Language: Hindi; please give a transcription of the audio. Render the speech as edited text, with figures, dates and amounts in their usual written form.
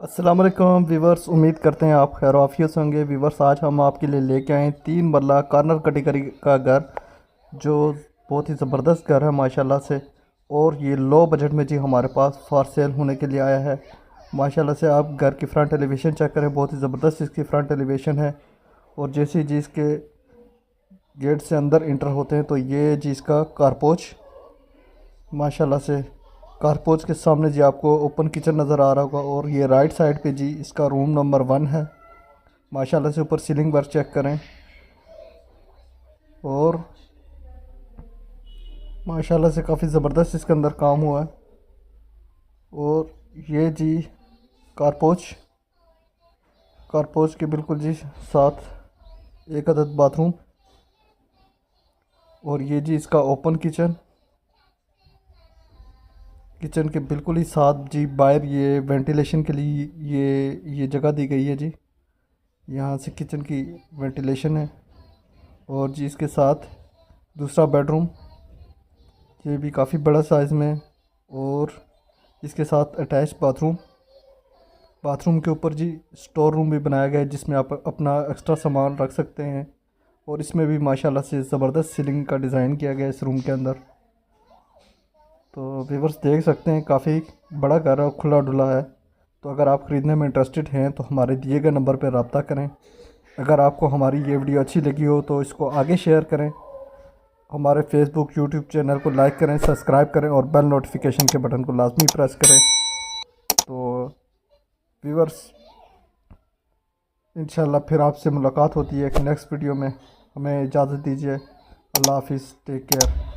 अस्सलाम वालेकुम वीवर्स, उम्मीद करते हैं आप खैर आफियत से होंगे। वीवर्स, आज हम आपके लिए लेके आए हैं 3 मरला कॉर्नर कैटेगरी का घर, जो बहुत ही ज़बरदस्त घर है माशाल्लाह से। और ये लो बजट में जी हमारे पास फॉर सेल होने के लिए आया है। माशाल्लाह से आप घर की फ्रंट एलिवेशन चेक करें, बहुत ही ज़बरदस्त इसकी फ्रंट एलिवेशन है। और जैसे जी इसके गेट से अंदर इंटर होते हैं तो ये जी इसका कारपोच माशाल्लाह से। कारपोच के सामने जी आपको ओपन किचन नज़र आ रहा होगा। और ये राइट साइड पे जी इसका रूम नंबर 1 है। माशाल्लाह से ऊपर सीलिंग वर्क चेक करें। और माशाल्लाह से काफ़ी ज़बरदस्त इसके अंदर काम हुआ है। और ये जी कारपोच कारपोच के बिल्कुल जी साथ एक अदद बाथरूम। और ये जी इसका ओपन किचन, किचन के बिल्कुल ही साथ जी बाहर ये वेंटिलेशन के लिए ये जगह दी गई है जी। यहाँ से किचन की वेंटिलेशन है। और जी इसके साथ दूसरा बेडरूम, ये भी काफ़ी बड़ा साइज़ में है। और इसके साथ अटैच बाथरूम। बाथरूम के ऊपर जी स्टोर रूम भी बनाया गया है, जिसमें आप अपना एक्स्ट्रा सामान रख सकते हैं। और इसमें भी माशाल्लाह से ज़बरदस्त सीलिंग का डिज़ाइन किया गया है इस रूम के अंदर। तो व्यूअर्स देख सकते हैं, काफ़ी बड़ा घर है और खुला डुला है। तो अगर आप ख़रीदने में इंटरेस्टेड हैं तो हमारे दिए गए नंबर पर रब्ता करें। अगर आपको हमारी ये वीडियो अच्छी लगी हो तो इसको आगे शेयर करें। हमारे फेसबुक यूट्यूब चैनल को लाइक करें, सब्सक्राइब करें और बेल नोटिफिकेशन के बटन को लाजमी प्रेस करें। तो व्यूअर्स, इंशाल्लाह फिर आपसे मुलाकात होती है एक नेक्स्ट वीडियो में। हमें इजाज़त दीजिए। अल्लाह हाफिज़, टेक केयर।